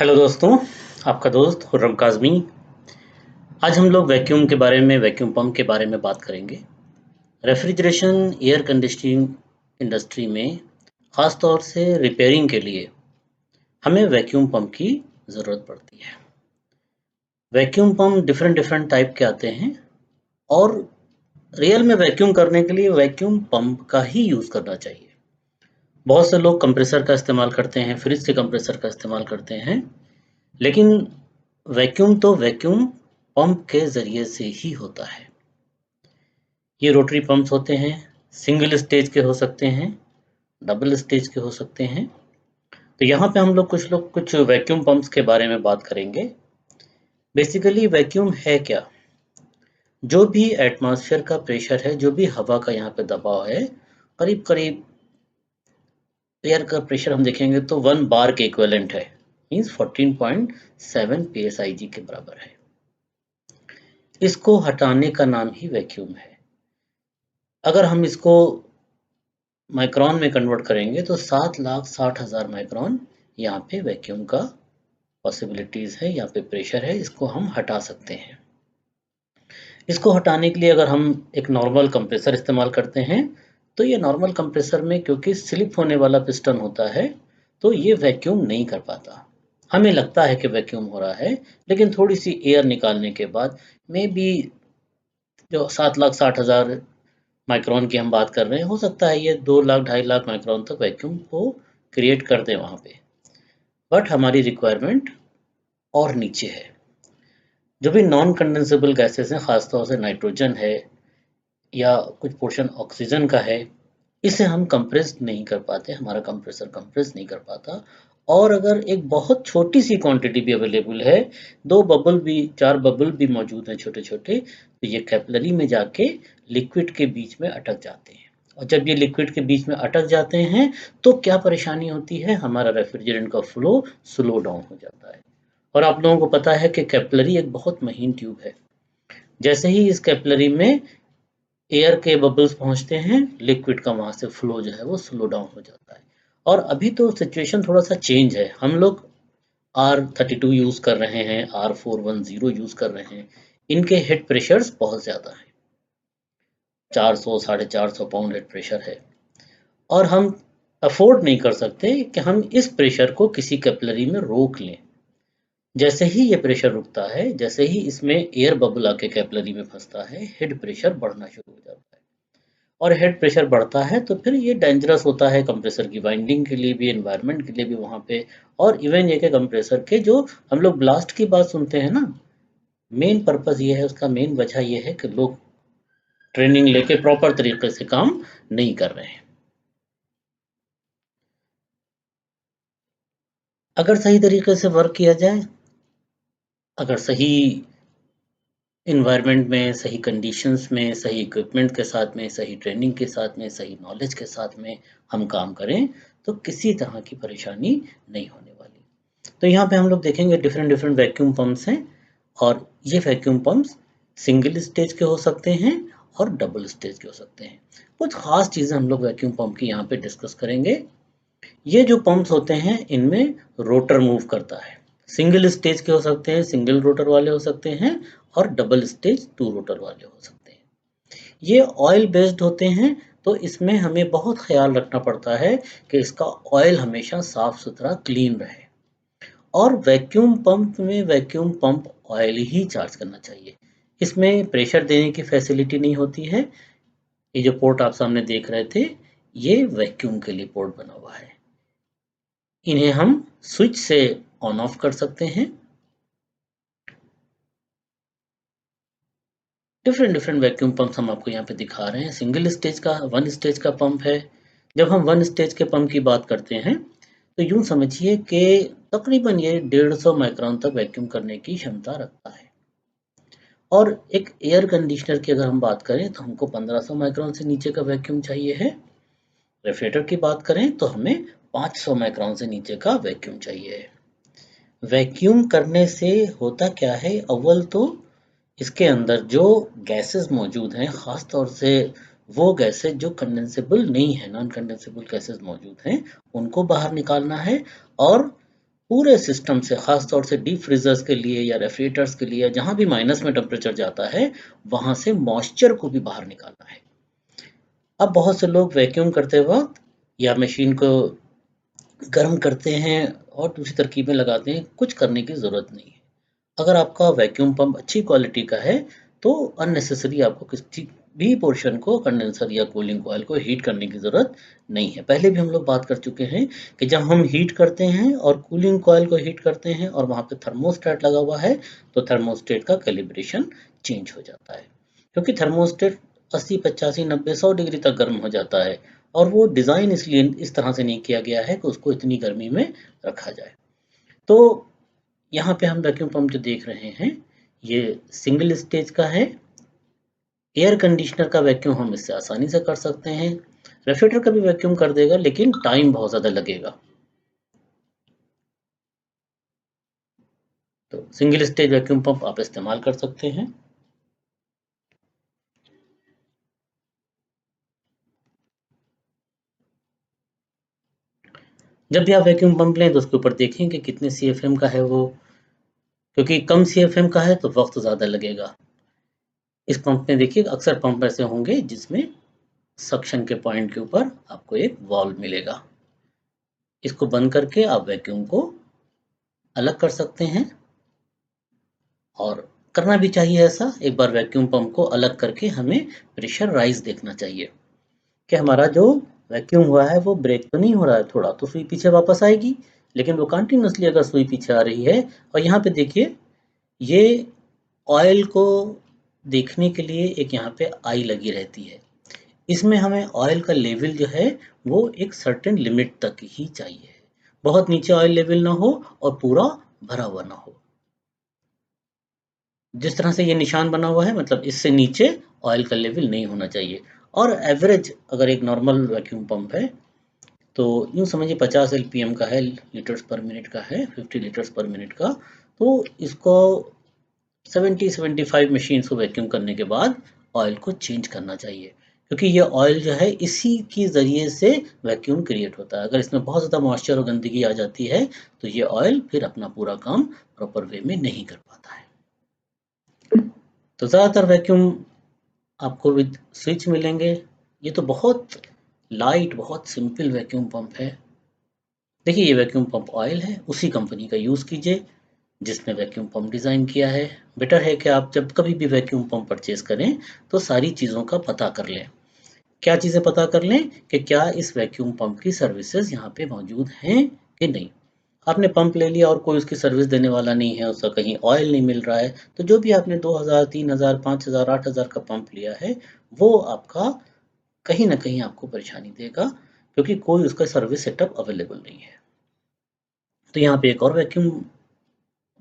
Hello दोस्तों, आपका दोस्त खुर्रम काज़मी। आज हम लोग वैक्यूम के बारे में, वैक्यूम पंप के बारे में बात करेंगे। रेफ्रिजरेशन, एयर कंडीशनिंग इंडस्ट्री में ख़ास तौर से रिपेयरिंग के लिए हमें वैक्यूम पंप की ज़रूरत पड़ती है। Vacuum pump different different type के आते हैं और रियल में वैक्यूम करने के लिए वैक्यूम पंप का ही यूज़ करना चाहिए। बहुत से लोग कंप्रेसर का इस्तेमाल करते हैं, फ्रिज के कंप्रेसर का इस्तेमाल करते हैं, लेकिन वैक्यूम तो वैक्यूम पंप के ज़रिए से ही होता है। ये रोटरी पंप्स होते हैं, सिंगल स्टेज के हो सकते हैं, डबल स्टेज के हो सकते हैं। तो यहाँ पे हम लोग कुछ वैक्यूम पंप्स के बारे में बात करेंगे। बेसिकली वैक्यूम है क्या? जो भी एटमॉस्फेयर का प्रेशर है, जो भी हवा का यहाँ पे दबाव है, करीब-करीब एयर का प्रेशर हम देखेंगे तो 1 बार के इक्विवेलेंट है, मीन्स 14.7 psig के बराबर है। इसको हटाने का नाम ही वैक्यूम है। अगर हम इसको माइक्रोन में कन्वर्ट करेंगे तो 7,60,000 माइक्रोन यहाँ पे वैक्यूम का पॉसिबिलिटीज़ है, यहाँ पे प्रेशर है, इसको हम हटा सकते हैं। इसको हटाने के लिए अगर हम एक नॉर्मल कंप्रेसर इस्तेमाल करते हैं, तो ये नॉर्मल कंप्रेसर में क्योंकि स्लिप होने वाला पिस्टन होता है, तो ये वैक्यूम नहीं कर पाता। हमें लगता है कि वैक्यूम हो रहा है, लेकिन थोड़ी-सी एयर निकालने के बाद मेबी जो 7,60,000 माइक्रोन की हम बात कर रहे हैं, हो सकता है ये 2 लाख, 2.5 लाख माइक्रोन तक वैक्यूम को क्रिएट कर दें वहाँ पे। बट हमारी रिक्वायरमेंट और नीचे है। जो भी नॉन कंडेंसेबल गैसेज़ हैं, ख़ास तौर से नाइट्रोजन है या कुछ पोर्शन ऑक्सीजन का है, इसे हम कंप्रेस नहीं कर पाते, हमारा कंप्रेसर कंप्रेस नहीं कर पाता। और अगर एक बहुत छोटी-सी क्वांटिटी भी अवेलेबल है, 2 बबल भी, 4 बबल भी मौजूद हैं छोटे-छोटे, तो ये कैपिलरी में जाके लिक्विड के बीच में अटक जाते हैं। और जब ये लिक्विड के बीच में अटक जाते हैं, तो क्या परेशानी होती है? हमारा रेफ्रिजरेंट का फ्लो स्लो डाउन हो जाता है। और आप लोगों को पता है कि कैपिलरी एक बहुत महीन ट्यूब है। जैसे ही इस कैपिलरी में एयर के बबल्स पहुँचते हैं, लिक्विड का वहाँ से फ्लो जो है वो स्लो डाउन हो जाता है। और अभी तो सिचुएशन थोड़ा-सा चेंज है। हम लोग R32 यूज़ कर रहे हैं, R410 यूज़ कर रहे हैं। इनके हेड प्रेशर्स बहुत ज़्यादा हैं। 400 साढ़े 400 पाउंड हेड प्रेशर है। और हम अफ़ोर्ड नहीं कर सकते कि हम इस प्रेशर को किसी कैपिलरी में रोक लें। जैसे ही ये प्रेशर रुकता है, जैसे ही इसमें एयर बबल आके कैपिलरी में फँसता है, हेड प्रेशर बढ़ना शुरू हो जाता है। और हेड प्रेशर बढ़ता है तो फिर ये डेंजरस होता है कंप्रेसर की वाइंडिंग के लिए भी, एनवायरनमेंट के लिए भी वहाँ पे। और इवन ये कि कंप्रेसर के जो हम लोग ब्लास्ट की बात सुनते हैं ना, मेन पर्पज़ ये है, उसका मेन वजह ये है कि लोग ट्रेनिंग लेके प्रॉपर तरीके से काम नहीं कर रहे हैं। अगर सही तरीके से वर्क किया जाए, अगर सही एनवायरनमेंट में, सही कंडीशंस में, सही इक्विपमेंट के साथ में, सही ट्रेनिंग के साथ में, सही नॉलेज के साथ में हम काम करें, तो किसी तरह की परेशानी नहीं होने वाली। तो यहाँ पे हम लोग देखेंगे डिफरेंट डिफरेंट वैक्यूम पंप्स हैं और ये वैक्यूम पंप्स सिंगल स्टेज के हो सकते हैं और डबल स्टेज के हो सकते हैं। कुछ खास चीज़ें हम लोग वैक्यूम पंप की यहाँ पे डिस्कस करेंगे। ये जो पंप्स होते हैं इनमें रोटर मूव करता है। सिंगल स्टेज के हो सकते हैं, सिंगल रोटर वाले हो सकते हैं और डबल स्टेज 2 रोटर वाले हो सकते हैं। ये ऑयल बेस्ड होते हैं, तो इसमें हमें बहुत ख्याल रखना पड़ता है कि इसका ऑयल हमेशा साफ-सुथरा क्लीन रहे। और वैक्यूम पंप में वैक्यूम पंप ऑयल ही चार्ज करना चाहिए। इसमें प्रेशर देने की फैसिलिटी नहीं होती है। ये जो पोर्ट आप सामने देख रहे थे, ये वैक्यूम के लिए पोर्ट बना हुआ है। इन्हें हम स्विच से ऑन ऑफ कर सकते हैं। डिफरेंट डिफरेंट वैक्यूम पंप्स हम आपको यहाँ पे दिखा रहे हैं। सिंगल स्टेज का, वन स्टेज का पंप है। जब हम वन स्टेज के पंप की बात करते हैं, तो यूँ समझिए कि तकरीबन ये 150 माइक्रोन तक वैक्यूम करने की क्षमता रखता है। और एक एयर कंडीशनर की अगर हम बात करें, तो हमको 1500 माइक्रोन से नीचे का वैक्यूम चाहिए है। रेफ्रिजरेटर की बात करें, तो हमें 500 माइक्रोन से नीचे का वैक्यूम चाहिए है। वैक्यूम करने से होता क्या है, अव्वल तो इसके अंदर जो गैसेस मौजूद हैं, ख़ास तौर से वो गैसेस जो कंडेंसेबल नहीं है, नॉन कंडेंसेबल गैसेस मौजूद हैं, उनको बाहर निकालना है। और पूरे सिस्टम से, खास तौर से डीप फ्रीजर्स के लिए या रेफ्रिजरेटर्स के लिए, जहां भी माइनस में टेम्परेचर जाता है, वहां से मॉइस्चर को भी बाहर निकालना है। अब बहुत से लोग वैक्यूम करते वक्त या मशीन को गर्म करते हैं और दूसरी तरकीबें लगाते हैं, कुछ करने की ज़रूरत नहीं है। अगर आपका वैक्यूम पंप अच्छी क्वालिटी का है, तो अननेसेसरी आपको किसी भी पोर्शन को, कंडेंसर या कूलिंग कॉइल को हीट करने की ज़रूरत नहीं है। पहले भी हम लोग बात कर चुके हैं कि जब हम हीट करते हैं और कूलिंग कॉइल को हीट करते हैं और वहाँ पे थर्मोस्टेट लगा हुआ है, तो थर्मोस्टेट का कैलिब्रेशन चेंज हो जाता है। क्योंकि थर्मोस्टेट 80, 85, 90, 100 डिग्री तक गर्म हो जाता है और वो डिज़ाइन इसलिए इस तरह से नहीं किया गया है कि उसको इतनी गर्मी में रखा जाए। तो यहाँ पे हम वैक्यूम पंप जो देख रहे हैं, ये सिंगल स्टेज का है। एयर कंडीशनर का वैक्यूम हम इससे आसानी से कर सकते हैं। रेफ्रिजरेटर का भी वैक्यूम कर देगा, लेकिन टाइम बहुत ज़्यादा लगेगा। तो सिंगल स्टेज वैक्यूम पंप आप इस्तेमाल कर सकते हैं। जब भी आप वैक्यूम पंप लें तो उसके ऊपर देखें कि कितने सीएफएम का है वो, क्योंकि कम सीएफएम का है तो वक्त ज़्यादा लगेगा। इस पंप में देखिए अक्सर पंप ऐसे होंगे जिसमें सक्शन के पॉइंट के ऊपर आपको एक वाल्व मिलेगा। इसको बंद करके आप वैक्यूम को अलग कर सकते हैं, और करना भी चाहिए ऐसा। एक बार वैक्यूम पंप को अलग करके हमें प्रेशर राइज देखना चाहिए कि हमारा जो वैक्यूम हुआ है वो ब्रेक तो नहीं हो रहा है, थोड़ा तो सुई पीछे वापस आएगी, लेकिन वो कंटिन्यूसली अगर सुई पीछे आ रही है। और यहाँ पे देखिए, ये ऑयल को देखने के लिए एक यहाँ पे आई लगी रहती है। इसमें हमें ऑयल का लेवल जो है वो एक सर्टेन लिमिट तक ही चाहिए। बहुत नीचे ऑयल लेवल ना हो और पूरा भरा हुआ ना हो। जिस तरह से ये निशान बना हुआ है, मतलब इससे नीचे ऑयल का लेवल नहीं होना चाहिए। और एवरेज अगर एक नॉर्मल वैक्यूम पंप है, तो यूँ समझिए 50 एलपीएम का है, लीटर्स पर मिनट का है, 50 लीटर्स पर मिनट का। तो इसको 70-75 मशीन्स को वैक्यूम करने के बाद ऑयल को चेंज करना चाहिए, क्योंकि ये ऑयल जो है इसी के ज़रिए से वैक्यूम क्रिएट होता है। अगर इसमें बहुत ज़्यादा मॉइस्चर और गंदगी आ जाती है, तो ये ऑयल फिर अपना पूरा काम प्रॉपर वे में नहीं कर पाता है। तो ज़्यादातर वैक्यूम आपको विद स्विच मिलेंगे। ये तो बहुत लाइट, बहुत सिंपल वैक्यूम पंप है। देखिए, ये वैक्यूम पंप ऑयल है, उसी कंपनी का यूज़ कीजिए जिसने वैक्यूम पंप डिज़ाइन किया है। बेटर है कि आप जब कभी भी वैक्यूम पंप परचेज़ करें, तो सारी चीज़ों का पता कर लें। क्या चीज़ें पता कर लें कि क्या इस वैक्यूम पंप की सर्विसेज़ यहाँ पे मौजूद हैं कि नहीं। आपने पंप ले लिया और कोई उसकी सर्विस देने वाला नहीं है, उसका कहीं ऑयल नहीं मिल रहा है, तो जो भी आपने 2000, 3000, 5000, 8000 का पंप लिया है, वो आपका कहीं न कहीं आपको परेशानी देगा, क्योंकि कोई उसका सर्विस सेटअप अवेलेबल नहीं है। तो यहाँ पे एक और वैक्यूम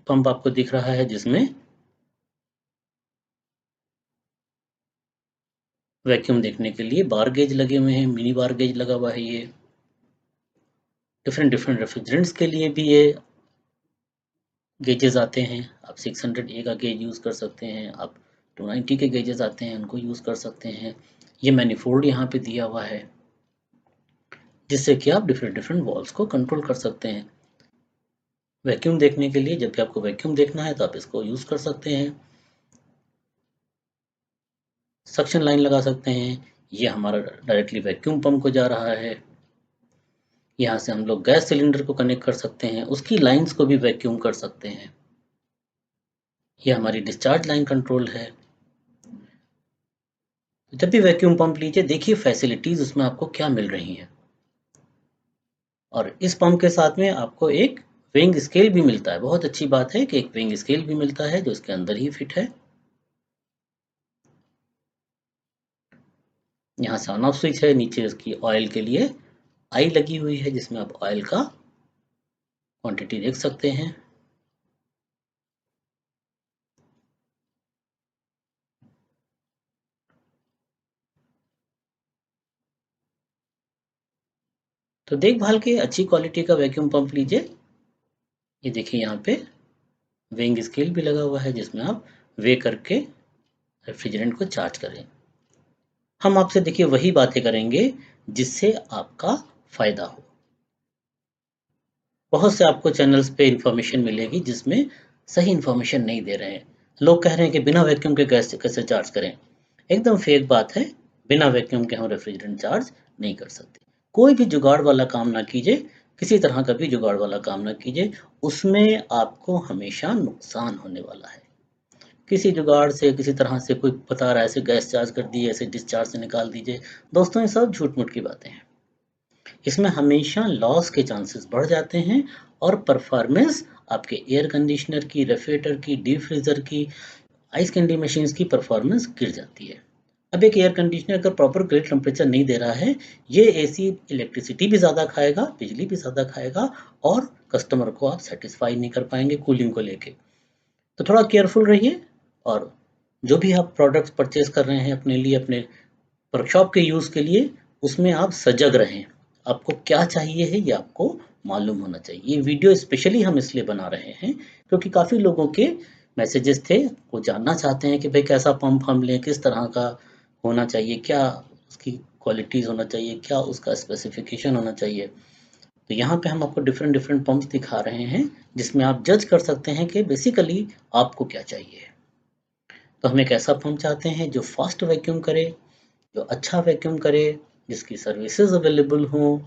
पंप आपको दिख रहा है जिसमें वैक्यूम देखने के लिए बार गेज लगे हुए हैं, मिनी बार गेज लगा हुआ है ये। डिफरेंट डिफरेंट रेफ्रिजरेंट्स के लिए भी ये गेजेस आते हैं। आप 600 ए का गेज यूज़ कर सकते हैं, आप 290 के गेजेस आते हैं, उनको यूज़ कर सकते हैं। ये मैनिफोल्ड यहाँ पे दिया हुआ है, जिससे कि आप डिफरेंट डिफरेंट वॉल्स को कंट्रोल कर सकते हैं। वैक्यूम देखने के लिए, जब भी आपको वैक्यूम देखना है, तो आप इसको यूज़ कर सकते हैं। सक्शन लाइन लगा सकते हैं। ये हमारा डायरेक्टली वैक्यूम पंप को जा रहा है। यहाँ से हम लोग गैस सिलेंडर को कनेक्ट कर सकते हैं, उसकी लाइंस को भी वैक्यूम कर सकते हैं। ये हमारी डिस्चार्ज लाइन कंट्रोल है। जब भी वैक्यूम पंप लीजिए, देखिए फैसिलिटीज उसमें आपको क्या मिल रही हैं। और इस पंप के साथ में आपको एक वेइंग स्केल भी मिलता है। बहुत अच्छी बात है कि एक वेइंग स्केल भी मिलता है जो इसके अंदर ही फिट है। यहाँ से ऑन ऑफ स्विच है, नीचे उसकी ऑयल के लिए आई लगी हुई है जिसमें आप ऑयल का क्वांटिटी देख सकते हैं। तो देखभाल के अच्छी क्वालिटी का वैक्यूम पंप लीजिए। ये देखिए, यहाँ पे वेइंग स्केल भी लगा हुआ है जिसमें आप वे करके रेफ्रिजरेंट को चार्ज करें। हम आपसे देखिए वही बातें करेंगे जिससे आपका फायदा हो। बहुत से आपको चैनल्स पे इंफॉर्मेशन मिलेगी जिसमें सही इंफॉर्मेशन नहीं दे रहे हैं। लोग कह रहे हैं कि बिना वैक्यूम के गैस कैसे चार्ज करें। एकदम फेक बात है। बिना वैक्यूम के हम रेफ्रिजरेंट चार्ज नहीं कर सकते। कोई भी जुगाड़ वाला काम ना कीजिए, किसी तरह का भी जुगाड़ वाला काम ना कीजिए, उसमें आपको हमेशा नुकसान होने वाला है। किसी जुगाड़ से किसी तरह से कोई बता रहा है ऐसे गैस चार्ज कर दिए, ऐसे डिस्चार्ज से निकाल दीजिए। दोस्तों ये सब झूठ-मूठ की बातें हैं। इसमें हमेशा लॉस के चांसेस बढ़ जाते हैं और परफॉर्मेंस आपके एयर कंडीशनर की, रेफ्रिजरेटर की, डीप फ्रीजर की, आइस कैंडी मशीन्स की परफॉर्मेंस गिर जाती है। अब एक एयर कंडीशनर अगर प्रॉपर ग्रेड टेम्परेचर नहीं दे रहा है, ये एसी इलेक्ट्रिसिटी भी ज़्यादा खाएगा, बिजली भी ज़्यादा खाएगा और कस्टमर को आप सैटिस्फाई नहीं कर पाएंगे कूलिंग को लेके। तो थोड़ा केयरफुल रहिए और जो भी आप प्रोडक्ट्स परचेज कर रहे हैं अपने लिए, अपने वर्कशॉप के यूज़ के लिए, उसमें आप सजग रहें। आपको क्या चाहिए है ये आपको मालूम होना चाहिए। ये वीडियो स्पेशली हम इसलिए बना रहे हैं क्योंकि काफ़ी लोगों के मैसेजेस थे, वो जानना चाहते हैं कि भाई कैसा पंप हम लें, किस तरह का होना चाहिए, क्या उसकी क्वालिटीज़ होना चाहिए, क्या उसका स्पेसिफिकेशन होना चाहिए। तो यहाँ पे हम आपको डिफरेंट डिफरेंट पंप्स दिखा रहे हैं जिसमें आप जज कर सकते हैं कि बेसिकली आपको क्या चाहिए। तो हम एक ऐसा पंप चाहते हैं जो फास्ट वैक्यूम करे, जो अच्छा वैक्यूम करे, जिसकी सर्विसेज अवेलेबल हों,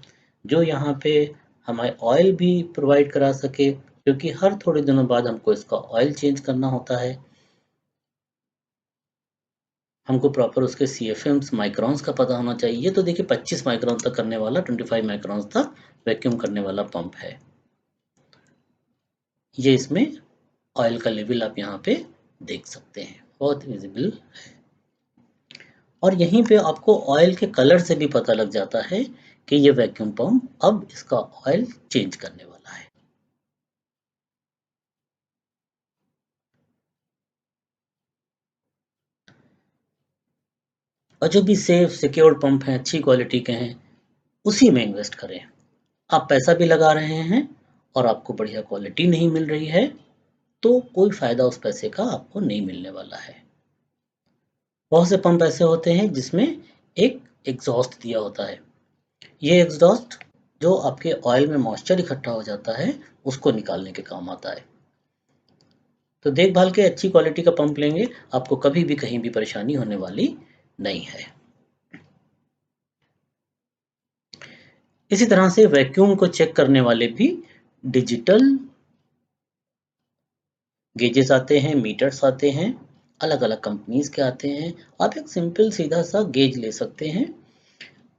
जो यहाँ पे हमें ऑयल भी प्रोवाइड करा सके क्योंकि हर थोड़े दिनों बाद हमको इसका ऑयल चेंज करना होता है। हमको प्रॉपर उसके सीएफएम्स माइक्रॉन्स का पता होना चाहिए। ये तो देखिए 25 माइक्रॉन तक करने वाला, 25 माइक्रॉन्स तक वैक्यूम करने वाला पंप है। ये इसमें ऑयल का लेवल आप यहाँ पे देख सकते हैं, बहुत विजिबल। और यहीं पे आपको ऑयल के कलर से भी पता लग जाता है कि ये वैक्यूम पंप अब इसका ऑयल चेंज करने वाला है। और जो भी सेफ सिक्योर पंप हैं, अच्छी क्वालिटी के हैं, उसी में इन्वेस्ट करें। आप पैसा भी लगा रहे हैं और आपको बढ़िया क्वालिटी नहीं मिल रही है, तो कोई फ़ायदा उस पैसे का आपको नहीं मिलने वाला है। बहुत से पंप ऐसे होते हैं जिसमें एक एग्जॉस्ट दिया होता है। ये एग्जॉस्ट जो आपके ऑयल में मॉइस्चर इकट्ठा हो जाता है, उसको निकालने के काम आता है। तो देखभाल के अच्छी क्वालिटी का पंप लेंगे, आपको कभी भी कहीं भी परेशानी होने वाली नहीं है। इसी तरह से वैक्यूम को चेक करने वाले भी डिजिटल गेजेस आते हैं, मीटर्स आते हैं, अलग-अलग कंपनीज़ के आते हैं। आप एक सिंपल सीधा-सा गेज ले सकते हैं,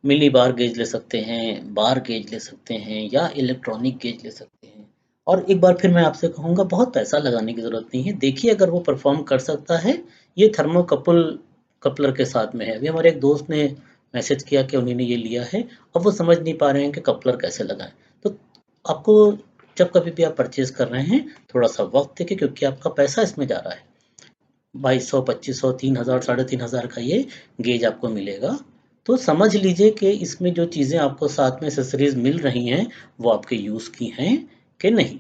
मिली बार गेज ले सकते हैं, बार गेज ले सकते हैं या इलेक्ट्रॉनिक गेज ले सकते हैं। और एक बार फिर मैं आपसे कहूँगा बहुत पैसा लगाने की ज़रूरत नहीं है। देखिए अगर वो परफ़ॉर्म कर सकता है, ये थर्मोकपल कपलर के साथ में है। अभी हमारे एक दोस्त ने मैसेज किया कि उन्होंने ये लिया है, अब वो समझ नहीं पा रहे हैं कि कपलर कैसे लगाएँ। तो आपको जब कभी भी आप परचेज़ कर रहे हैं, थोड़ा-सा वक़्त देके क्योंकि आपका पैसा इसमें जा रहा है। 2200, 2500, 3000, 3500 का ये गेज आपको मिलेगा। तो समझ लीजिए कि इसमें जो चीज़ें आपको साथ में एक्सेसरीज़ मिल रही हैं, वो आपके यूज़ की हैं कि नहीं।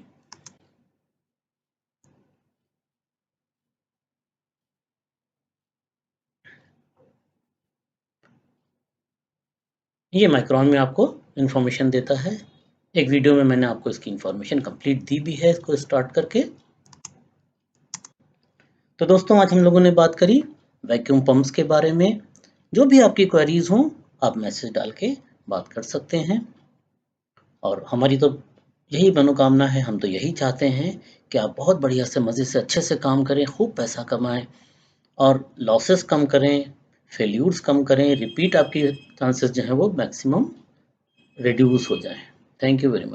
ये माइक्रोन में आपको इन्फॉर्मेशन देता है। एक वीडियो में मैंने आपको इसकी इन्फॉर्मेशन कंप्लीट दी भी है इसको स्टार्ट करके। तो दोस्तों आज हम लोगों ने बात करी वैक्यूम पंप्स के बारे में। जो भी आपकी क्वेरीज हों, आप मैसेज डाल के बात कर सकते हैं। और हमारी तो यही मनोकामना है, हम तो यही चाहते हैं कि आप बहुत बढ़िया से मज़े से अच्छे से काम करें, खूब पैसा कमाएं और लॉसेस कम करें, फेल्यूर्स कम करें, रिपीट आपकी चांसेस जो हैं वो मैक्सिमम रिड्यूस हो जाएं। Thank you very much.